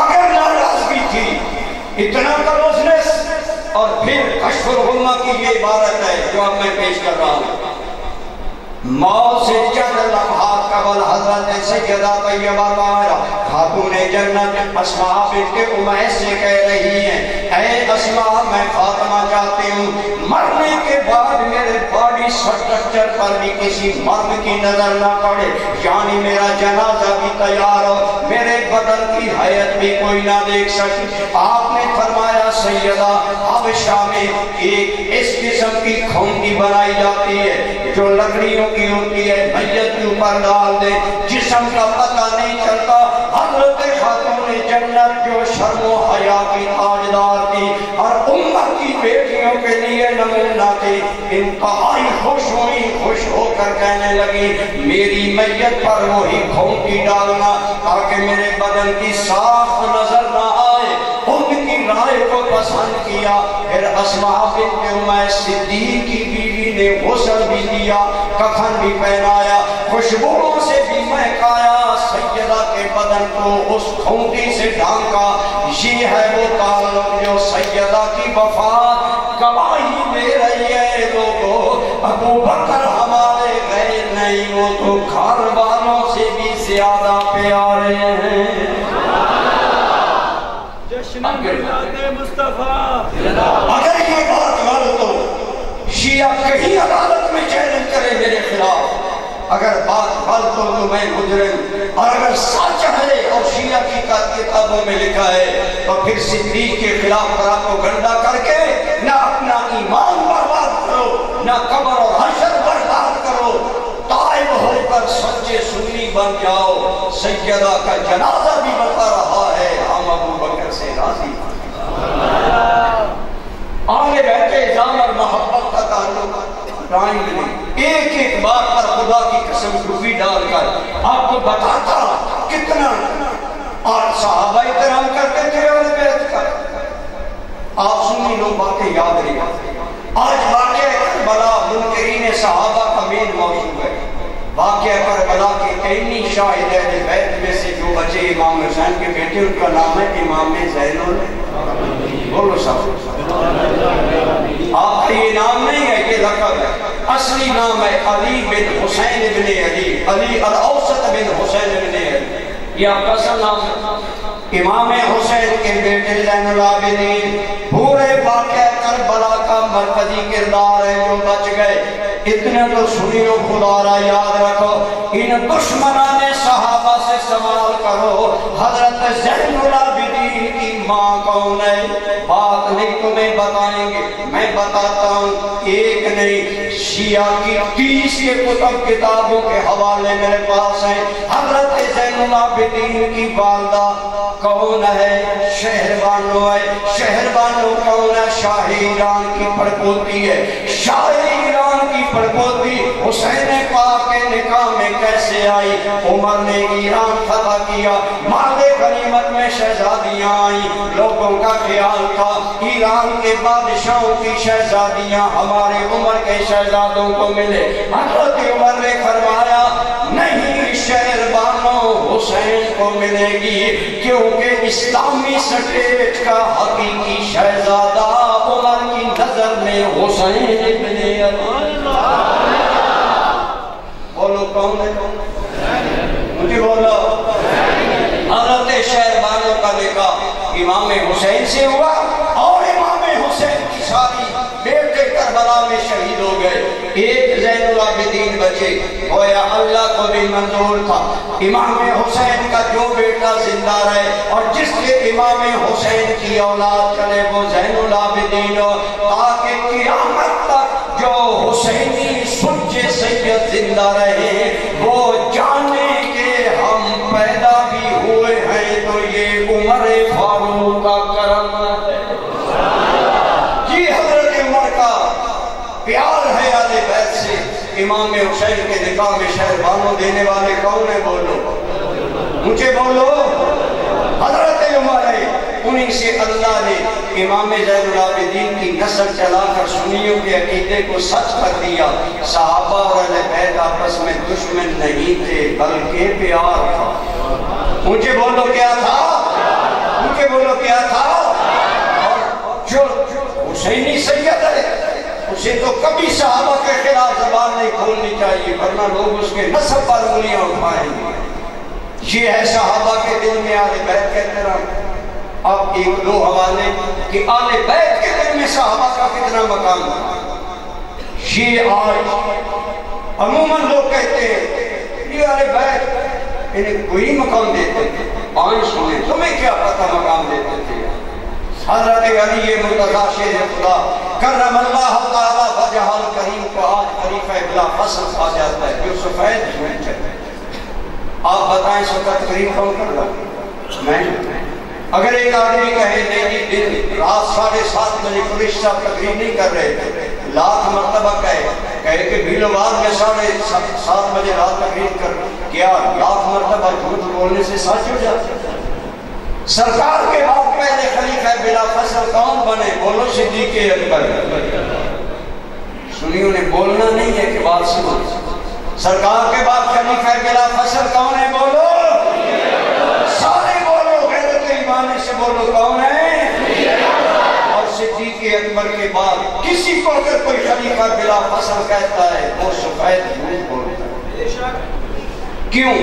اگر ناراضگی تھی اتنا کلوزنس، اور پھر کشف الغمہ کی یہ عبارت ہے جو اب میں پیش کر رہا ہوں۔ موت سے چند لمحات قبل حضرت سیدہ طیبہ طاہرہ خاتون جنت اسماء بنت امیس سے کہہ رہی ہیں اے اسماء میں فاطمہ چاہتی ہوں مرنے کے بعد میرے باڈی سٹرکچر پر بھی کسی مرد کی نظر نہ پڑے، یعنی میرا جنازہ بھی تیار ہو، میرے بدن کی حیت بھی کوئی نہ دیکھ سکے۔ آپ نے فرمایا سیدہ حبشہ میں ایک اس قسم کی کھونٹی بنائی جاتی ہے جو لکڑیوں کی ہوتی ہے، میت کے اوپر ڈال دے، جسم کا پتہ نہیں چلتا۔ حضرت خاتون جنت جو شرم و حیا کی تاجدار تھی اور امت کی بیٹیوں کے لیے نمونہ تھی، انتہائی خوش ہوئی، خوش ہو کر کہنے لگی میری میت پر وہی کھونٹی ڈالنا تاکہ میرے بدن کی صاف نظر نہ آئے۔ ان کی رائے کو پسند کیا۔ پھر اسماء بنت امیس صدیق کی بیوی نے غسل بھی دیا، کفن بھی پہنایا، خوشبوؤں سے بھی مہکایا، سیدہ کے بدن کو اس کھونٹی سے ڈھانکا۔ یہ ہے وہ تعلق جو سیدہ کی وفات گواہی دے رہی ہے۔ لوگوں ابو بکر ہمارے غیر نہیں، وہ تو گھر والوں سے بھی زیادہ پیارے ہیں۔ اگر یہ بات غلط ہو شیعہ کہیں عدالت میں چیلنج کرے میرے خلاف، اگر بات غلط ہو تو میں مجرم، اور اگر سچ ہے اور شیعہ کی کتابوں میں لکھا ہے تو پھر صدیق کے خلاف پراپوگنڈا کر کے نہ اپنا ایمان برباد کرو، نہ قبر اور حشر برباد کرو، طائب ہو کر سچے سنی بن جاؤ۔ سیدہ کا جنازہ بھی بتا رہا ہے اعزام اور محبت کا تعلق ٹائم نہیں، ایک ایک بات پر خدا کی قسم ڈوبی ڈال کر آپ کو بتاتا کتنا اور صحابہ احترام کرتے تھے اہل بیت کا. آپ سنی لوگ باتیں یاد رہی. آج واقعہ کربلا منکرین صحابہ کا مین موضوع ہے. واقعہ کربلا کے کئی شاہد اہل بیت میں سے جو بچے امام حسین کے بیٹے ان کا نام ہے امام زین العابدین. بولو صاحب، آپ کا یہ نام نہیں ہے، یہ لقب ہے. اصلی نام ہے علی بن حسین بن علی، علی الاوسط بن حسین بن علی. یہ آپ کا اصل نام ہے. امام حسین کے بیٹے زین العابدین پورے واقعہ کربلا کا مرکزی کردار ہے جو بچ گئے. اتنے تو سنیو خدا را یاد رکھو، ان دشمنان صحابہ سے سوال کرو حضرت زین العابدین کی ماں کون ہے. بات نہیں تمہیں بتائیں گے، میں بتاتا ہوں. ایک نہیں، شیعہ کی 30 کے کتب کتابوں کے حوالے میرے پاس ہیں. حضرت زین العابدین کی والدہ کون ہے؟ شہربانو ہے. شہربانو کون ہے؟ شاہ ایران کی پڑپوتی ہے. شاہ ایران کی پڑپوتی حسین پاک کے نکاح میں کیسے آئی؟ عمر نے ایران فتح کیا، مال غنیمت میں شہزادیاں آئیں. لوگوں کا خیال تھا ایران کے بادشاہوں کی شہزادیاں ہمارے عمر کے شہزادوں کو ملے. حضرت عمر نے فرمایا نہیں، شہربانو حسین کو ملے گی، کیونکہ اسلامی سٹیٹ کا حقیقی شہزادہ عمر کی نظر میں حسین بن علی. بولو کون ہے؟ مجھے بولو. حضرت شہربانو کا نکاح امام حسین سے ہوا اور امام حسین کی ساری بیٹے کربلا میں شہید ہو گئے. ایک زین العابدین بچے. گویا اللہ کو بھی منظور تھا امام حسین کا جو بیٹا زندہ رہے اور جس کے امام حسین کی اولاد چلے وہ زین العابدین ہو، تاکہ قیامت تک جو حسینی سچے سید زندہ رہے وہ جانے کہ ہم پیدا بھی ہوئے ہیں تو یہ عمر فاروق کا کرم ہے. یہ حضرت عمر کا پیار ہے اہل بیت سے. امام حسین کے نکاح میں شہربانو دینے والے کون ہیں؟ بولو، مجھے بولو. حضرت عمر ہے. انہی سے اللہ نے امام زین العابدین کی نسل چلا کر سنیوں کے عقیدے کو سچ کر دیا. صحابہ اور اہل بیت آپس میں دشمن نہیں تھے بلکہ پیار تھا. مجھے بولو کیا تھا؟ مجھے بولو کیا تھا؟ اور جو حسینی سید ہے اسے تو کبھی صحابہ کے خلاف زبان نہیں کھولنی چاہیے، ورنہ لوگ اس کے نسب پر انگلیاں اٹھائیں گے. یہ ہے صحابہ کے دل میں اہل بیت کا احترام. اب ایک دو حوالے کہ اہل بیت کے دل میں صحابہ کا کتنا مقام ہے. یہ آج عموماً لوگ کہتے ہیں یہ اہل بیت انہیں کوئی مقام دیتے تھے. آج سنیں، تمہیں کیا پتہ مقام دیتے تھے. حضرت علی مرتضیٰ شیر خدا کرم اللہ تعالیٰ وجہ الکریم کو آج خلیفہ بلا فصل کہا جاتا ہے، جو سفید جھوٹ ہے. آپ بتائیں اس وقت تقریر کون کر رہا؟ میں. اگر ایک آدمی کہے نہیں دن رات 7:30 بجے پولیس صاحب تقریر نہیں کر رہے تھے، لاکھ مرتبہ کہے کہ بھیلوار میں 7:30 بجے رات تقریر کر، کیا لاکھ مرتبہ جھوٹ بولنے سے سچ ہو جاتا ہے؟ سرکار کے بعد پہلے خلیفہ بلا فصل کون بنے؟ بولو صدیق اکبر. سنیوں نے بولنا نہیں ہے کہ بات سنو. سرکار کے بعد خلیفہ بلا فصل کون ہے؟ بولو سارے بولو، غیرت ایمان سے بولو کون ہے؟ اور صدیق اکبر کے بعد کسی کو اگر کوئی خلیفہ بلا فصل کہتا ہے وہ سفید جھوٹ بولتا ہے. کیوں؟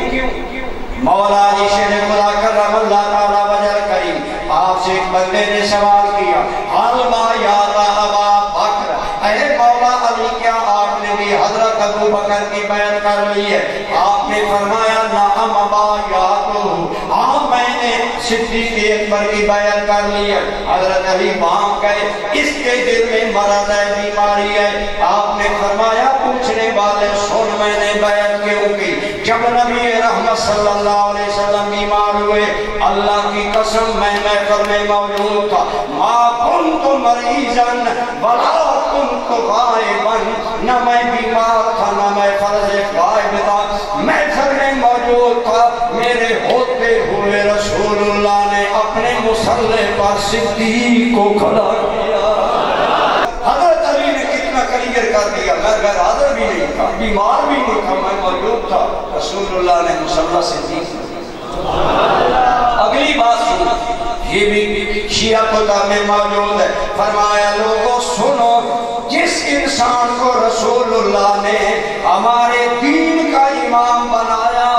مولا علی شیر خدا کرم اللہ تعالیٰ وجہ کریم آپ سے ایک بندے نے سوال کیا، حلما یا ابا بکر، اے مولا علی کیا آپ نے بھی حضرت ابو بکر کی بیعت کر لی ہے؟ آپ نے فرمایا نعم ابا یا تو ہاں میں نے صدیق اکبر کی بیعت کر لی ہے. حضرت علی وہاں گئے، اس کے دل میں مرض ہے، بیماری ہے. آپ نے فرمایا پوچھنے والے سن میں نے بیعت کیوں کی؟ جب نبی رحمت صلی اللہ علیہ وسلم بیمار ہوئے اللہ کی قسم میں محفل میں موجود تھا ما کنت مریضاً ولا کنت غائباً نہ میں بیمار تھا نہ میں فرض غائب تھا محفل میں موجود تھا میرے ہوتے ہوئے رسول اللہ نے اپنے مصلی پر صدیق کو کھڑا کیا حضرت علی نے کتنا کلیئر کر دیا میں غیر حاضر بھی نہیں تھا بیمار بھی نہیں تھا میں موجود تھا رسول اللہ نے مصلی صدیق اگلی بات سنو یہ بھی شیعہ خدا میں موجود ہے فرمایا لوگوں سنو جس انسان کو رسول اللہ نے ہمارے دین کا امام بنایا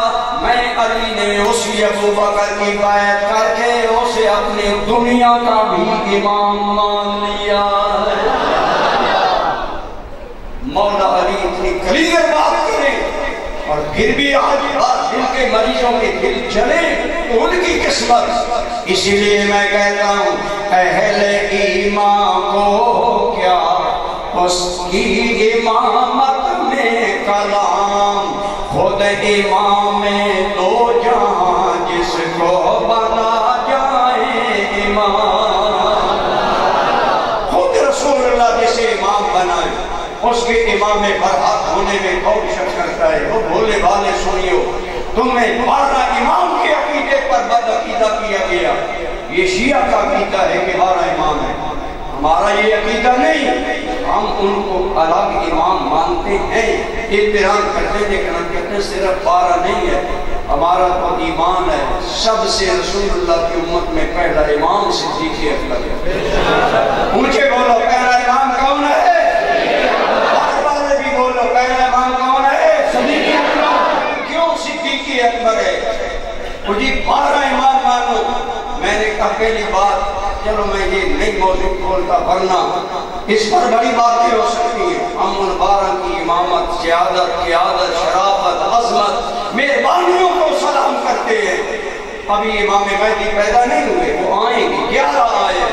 میں علی نے اسی ابو بکر کی بیعت کر کے اسے اپنی دنیا کا بھی امام مان لیا مولا علی اتنی کلیئر بات کریں اور پھر بھی آج بات دل کے مریضوں کے دل چلے ان کی قسمت اسی لیے میں کہتا ہوں اہل ایمان کو کیا اس کی امامت میں کلام خود امام دو جہاں جس کو بنا جائے امام خود رسول اللہ جسے امام بنائے اس کے امام برحق ہونے میں کون شک کرتا ہے وہ بھولے بھالے سنیو تمہیں 12 امام کے عقیدے پر بد عقیدہ کیا گیا یہ شیعہ کا عقیدہ ہے کہ 12 امام ہے ہمارا یہ عقیدہ نہیں ہم ان کو الگ امام مانتے ہیں احترام کرتے ہیں لیکن ہم کہتے ہیں صرف 12 نہیں ہے ہمارا تو ایمان ہے سب سے رسول اللہ کی امت میں پہلا امام صدیق اکبر ہے اونچے بولو پہلا امام کون ہے پہلا امام کون ہے صدیق اکبر کیوں صدیق اکبر ہے مجھے 12 امام مانو میں نے کہا پہلی بات چلو میں یہ نئی موضوع کھولتا ورنہ اس پر بڑی باتیں ہو سکتی ہیں ہم ان 12 کی امامت سیادت قیادت شرافت عظمت مہربانیوں کو سلام کرتے ہیں ابھی امام مہدی پیدا نہیں ہوئے وہ آئیں گے 11 آئے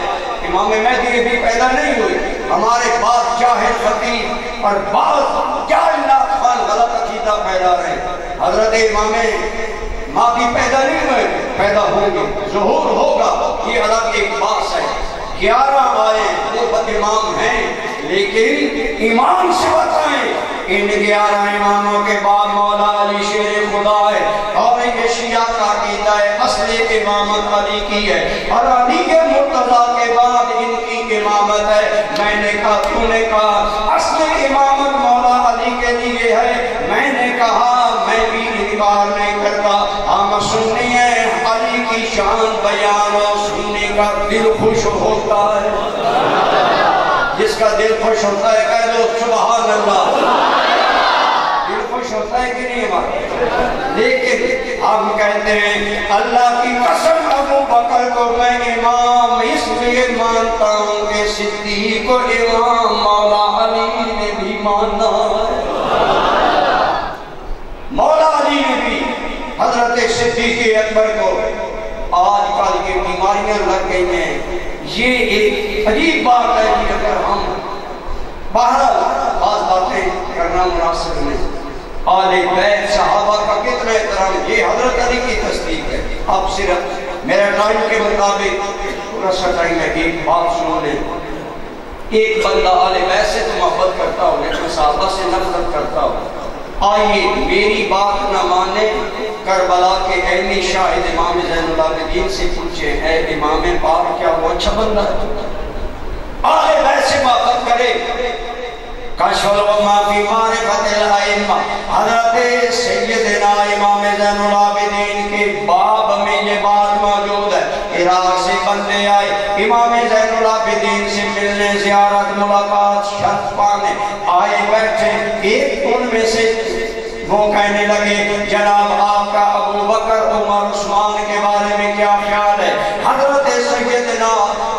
امام مہدی بھی پیدا نہیں ہوئے ہمارے بعد جاہل خطیب اور بعض جاہل ناخوان غلط عقیدہ پیدا رہے حضرت امام مہدی پیدا نہیں ہوئے پیدا ہوں گے ظہور ہوگا یہ الگ ایک بات ہے 11 آئے وہ بد امام ہیں لیکن ایمان سے بتائیں ان 11 اماموں کے بعد مولا علی شیر خدا ہے اور یہ شیعہ کا عقیدہ ہے اصل امامت علی کی ہے اور علی کے مرتضیٰ کے بعد ان کی امامت ہے میں نے کہا تو نے کہا اصل امامت مولا علی کے لیے ہے میں نے کہا میں بھی انکار نہیں کرتا ہم سنی ہیں علی کی شان بیان اور سننے کا دل خوش ہوتا ہے جس کا دل خوش ہوتا ہے کہہ دو سبحان اللہ دل خوش ہوتا ہے کہ نہیں ہمارا لیکن ہم کہتے ہیں اللہ کی قسم ابو بکر کو میں امام اس لیے مانتا ہوں کہ صدیق کو امام مولا علی نے بھی مانا مولا علی نے بھی حضرت صدیق اکبر کو آج کل کی بیماریاں لگ گئی ہیں یہ ایک عجیب بات ہے کہ اگر ہم بہرحال بعض باتیں کرنا مناسب نہیں آل بیت صحابہ کا کتنا احترام یہ حضرت علی کی تصدیق ہے اب صرف میرا ٹائم کے مطابق تھوڑا سا ٹائم ہے ایک بات سنو لیں ایک بندہ آل بیت سے تو محبت کرتا ہو لیکن صحابہ سے نفرت کرتا ہو آئیے میری بات نہ مانے کربلا کے عینی شاہد امام زین العابدین سے پوچھے اے امام پاک کیا وہ اچھا بندہ ہے آل بیت سے محبت کرے کشف الغمہ فی معرفت الائمہ حضرت سیدنا امام زین العابدین کے باب میں یہ بات موجود ہے عراق سے بندے آئے امام زین العابدین سے ملنے زیارت ملاقات شرط پانے آئے بیٹھے ایک ان میں سے وہ کہنے لگے جناب آپ کا ابو بکر عمر عثمان کے بارے میں کیا خیال ہے حضرت سیدنا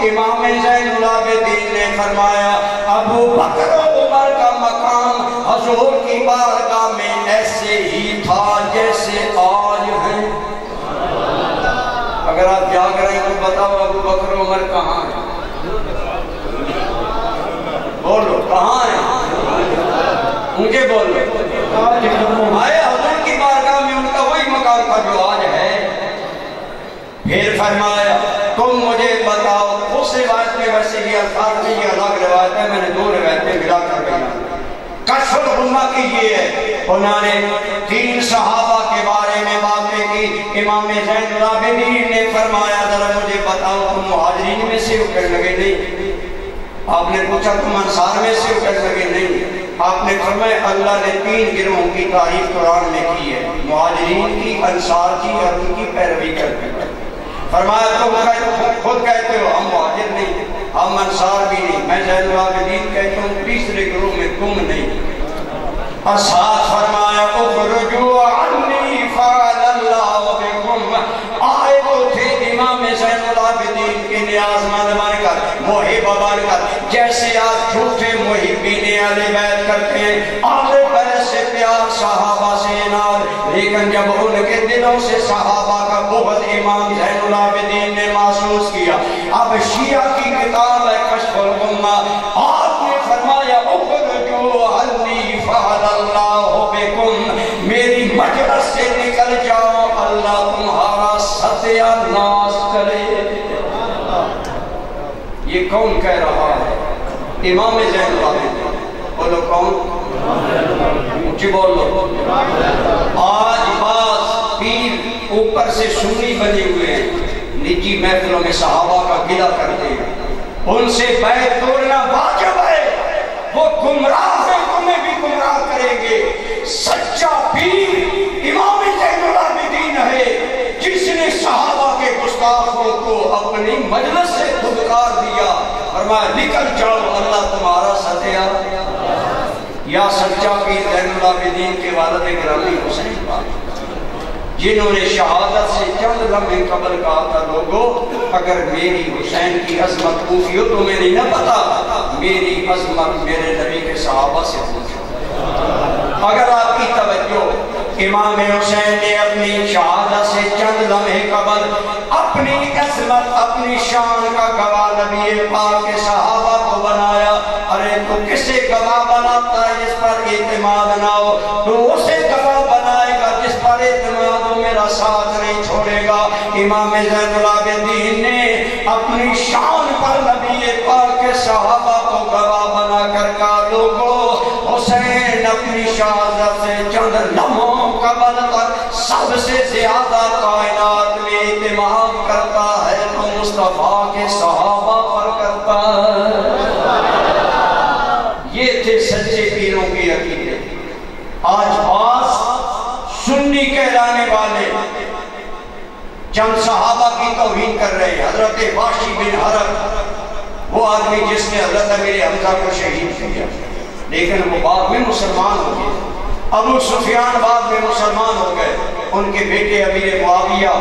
امام زین العابدین نے فرمایا ابو بکر عمر کا مقام حضور کی بارگاہ میں ایسے ہی تھا جیسے آج ہے اگر آپ جاگ رہے ہیں تو بتاؤ ابو بکر عمر کہاں ہے بولو کہاں ہے مجھے بولو آئے حضور کی بارگاہ میں ان کا وہی مقام تھا جو آج ہے ویسے یہ الفاظ میں یہ الگ روایت ہے، میں نے 2 روایتیں ملا کر بیان کشف الغمہ کی یہ ہے۔ انہوں نے 3 صحابہ کے بارے میں باتیں کی۔ امام زین العابدین نے فرمایا ذرا مجھے بتاؤ تم مہاجرین میں سے ہو؟ کہنے لگے نہیں۔ آپ نے پوچھا تم انصار میں سے ہو؟ کہنے لگے نہیں۔ آپ نے فرمایا اللہ نے 3 گروہوں کی تعریف قرآن میں کی ہے، مہاجرین کی، انصار کی اور ان کی پیروی کرتے ہیں۔ فرمایا تم خود کہتے ہو ہم مہاجر نہیں، ہم انصار بھی نہیں، میں زین العابدین کہتا ہوں تیسرے گروہ میں تم نہیں۔ اور ساتھ فرمایا اخرجوا عنی فعل اللہ بکم، آئے وہ تھے امام زین العابدین کے نیاز مند بن کر، محب بن کر، جیسے آج جھوٹے محبین اہل بیت کرتے ہیں، اہل بیت سے پیار صحابہ سے اناد، لیکن جب ان کے دلوں سے صحابہ کا بغض امام زین العابدین نے محسوس کیا۔ اب شیعہ کی کتاب ہے کشف الغمہ، آپ نے فرمایا اخرجوا عنی فعل اللہ بکم، میری مجلس سے نکل جاؤ اللہ تمہارا ستیہ ناش کرے۔ یہ کون کہہ رہا ہے؟ امام زین العابدین۔ بولو کون؟ اونچی بولو۔ آج بعض پیر اوپر سے سنی بنے ہوئے ہیں، نجی محفلوں میں صحابہ کا گلہ کرتے ہیں، ان سے بیعت توڑنا واجب ہے، وہ گمراہ ہیں، تمہیں بھی گمراہ کریں گے۔ سچا پیر امام زین العابدین ہے جس نے صحابہ کے گستاخوں کو اپنی مجلس سے دھتکار دیا، فرمایا نکل جاؤ اللہ تمہارا ستیہ۔ یا سچا پیر زین العابدین کے والد گرامی حسین پاک جنہوں نے شہادت سے چند لمحے قبل کہا تھا لوگو اگر میری حسین کی عظمت پوچھی ہو تو میں نہیں نہ پتا، میری عظمت میرے نبی کے صحابہ سے پوچھو۔ اگر آپ کی توجہ امام حسین نے اپنی شہادت سے چند لمحے قبل اپنی عظمت اپنی شان کا گواہ نبی پاک کے صحابہ کو بنایا، ارے تو کسے گواہ بناتا ہے جس پر اعتماد نہ ہو، تو اسے گواہ بنائے گا جس پر اعتماد ہو، میرا ساتھ نہیں چھوڑے گا۔ امام زین العابدین نے اپنی شان پر نبی پاک کے صحابہ کو گواہ بنا کر کہا لوگو حسین اپنی شہادت سے چند لمحوں قبل تک سب سے زیادہ کائنات میں اعتماد کرتا ہے تو مصطفیٰ کے صحابہ پر کرتا ہے۔ یہ تھے سچے پیروں کی عقیدے۔ آج بعض سنی کہلانے والے چند صحابہ کی توہین کر رہے ہیں۔ حضرت واشی بن حرب وہ آدمی جس نے حضرت امیر حمزہ کو شہید کیا لیکن وہ بعد میں مسلمان ہو گئے، ابو سفیان بعد میں مسلمان ہو گئے، ان کے بیٹے امیر معاویہ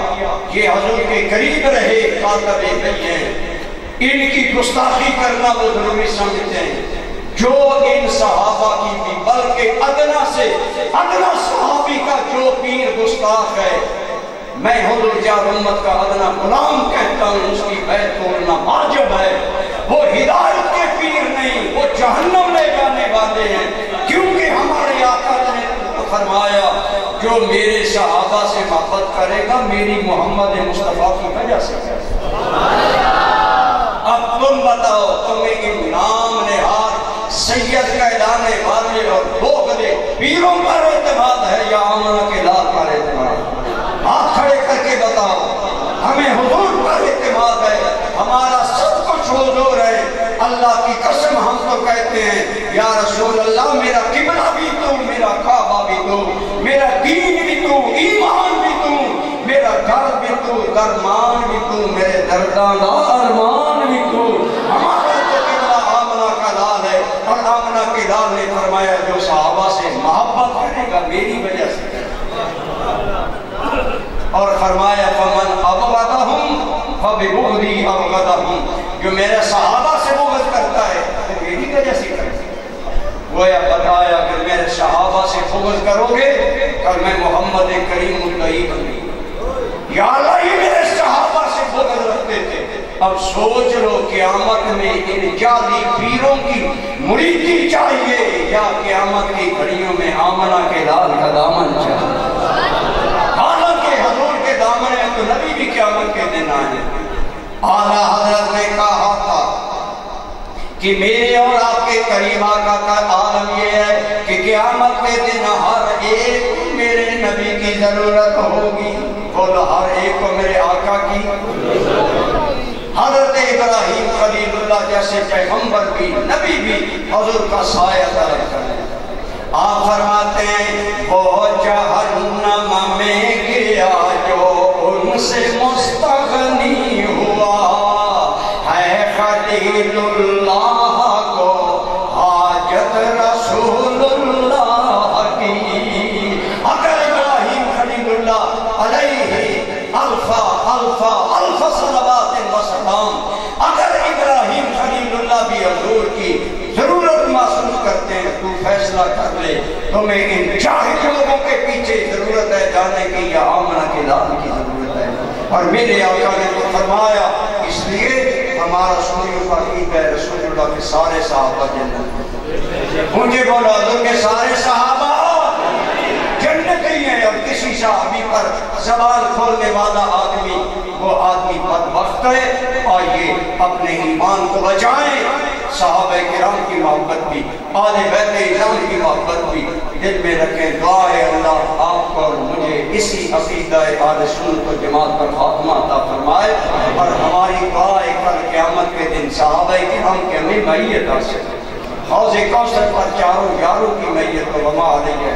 یہ حضور کے قریب رہے، کاتب وحی ہیں، ان کی گستاخی کرنا وہ ضروری سمجھتے ہیں۔ جو ان صحابہ کی بھی بلکہ ادنا سے ادنا صحابی کا جو پیر گستاخ ہے، میں حضور جار امت کا ادنا غلام کہتا ہوں، اس کی بیعت توڑنا واجب ہے۔ وہ ہدایت کے پیر نہیں، وہ جہنم لے جانے والے ہیں، کیونکہ ہمارے آقا نے فرمایا جو میرے صحابہ سے محبت کرے گا میری محمد مصطفیٰ کی وجہ سے۔ اب تم بتاؤ تمہیں ان نام نہاد سید کہلانے والے اور بغلے پیروں پر اعتماد ہے یا آمنہ کے لال پر اعتماد؟ ہاتھ کھڑے کر کے بتاؤ۔ ہمیں حضور پر اعتماد ہے، ہمارا سب کچھ حضور ہے۔ اللہ کی قسم ہم تو کہتے ہیں یا رسول اللہ میرا قبلہ بھی تو، میرا کعبہ بھی تو، میرا دین بھی تو، ایمان بھی تو، میرا گھر بھی تو، درمان بھی تو، میرے دردان ارمان بھی تو۔ ہمارا تو قبلہ آمنہ کا لال ہے، اور آمنہ کے لال نے فرمایا جو صحابہ سے محبت کرے گا میری وجہ سے، اور فرمایا فمن ابغضہم فببغضی ابغضہم، جو میرے صحابہ سے بغض کرتا ہے تو میری وجہ سے کرتا ہے۔ گویا بتایا کہ میرے صحابہ سے بغض کرو گے اور میں محمد کریم الطیب ہوں۔ یا اللہ یہ میرے صحابہ سے بغض رکھتے تھے، اب سوچ لو قیامت میں ان جعلی پیروں کی مریدی چاہیے یا قیامت کی گھڑیوں میں آمنہ کے لال کا دامن چاہیے؟ حالانکہ حضور کے دامن ہے تو نبی بھی قیامت کے دن آئے۔ اعلیٰ حضرت نے کہا تھا کہ میرے اور آپ کے قریب آقا کا عالم یہ ہے کہ قیامت کے دن ہر ایک میرے نبی کی ضرورت ہوگی. بولو ہر ایک کو میرے آقا کی. حضرت ابراہیم خلیل اللہ جیسے پیغمبر بھی نبی بھی حضور کا سایہ طلب کریں. آپ فرماتے ہیں وہ جہنم میں گیا جو ان سے مستغنی ہوا ہے خلیل اللہ کو حاجت رسول اللہ کی. اگر ابراہیم خلیل اللہ علیہ الف صلوات و سلام اگر ابراہیم خلیل اللہ بھی حضور کی ضرورت محسوس کرتے ہیں تو فیصلہ کر لے تمہیں ان 4 لوگوں کے پیچھے ضرورت ہے جانے کی یا آمنہ کے لال کی ضرورت ہے. اور میرے آقا نے تو فرمایا اس لیے ہمارا سنیوں کا عقیدہ ہے رسول اللہ کے سارے صحابہ جنت. مجھے بولا حضور کے سارے صحابہ جنت ہی ہیں. اور کسی صحابی پر زبان کھولنے والا آدمی وہ آدمی بدبخت ہے. آئیے اپنے ایمان کو بچائیں. صحابہ کرام کی محبت بھی آل بیت اعظم کی محبت بھی دل میں رکھیں. دعائے اللہ آپ کو اور مجھے اسی عقیدہ اہل سنت و جماعت پر خاتمہ عطا فرمائے. اور ہماری دعائے کل قیامت کے دن صحابہ کرام کے ہمیں معیت حاصل حوض کوثر پر چاروں یاروں کی معیت و وما علیہ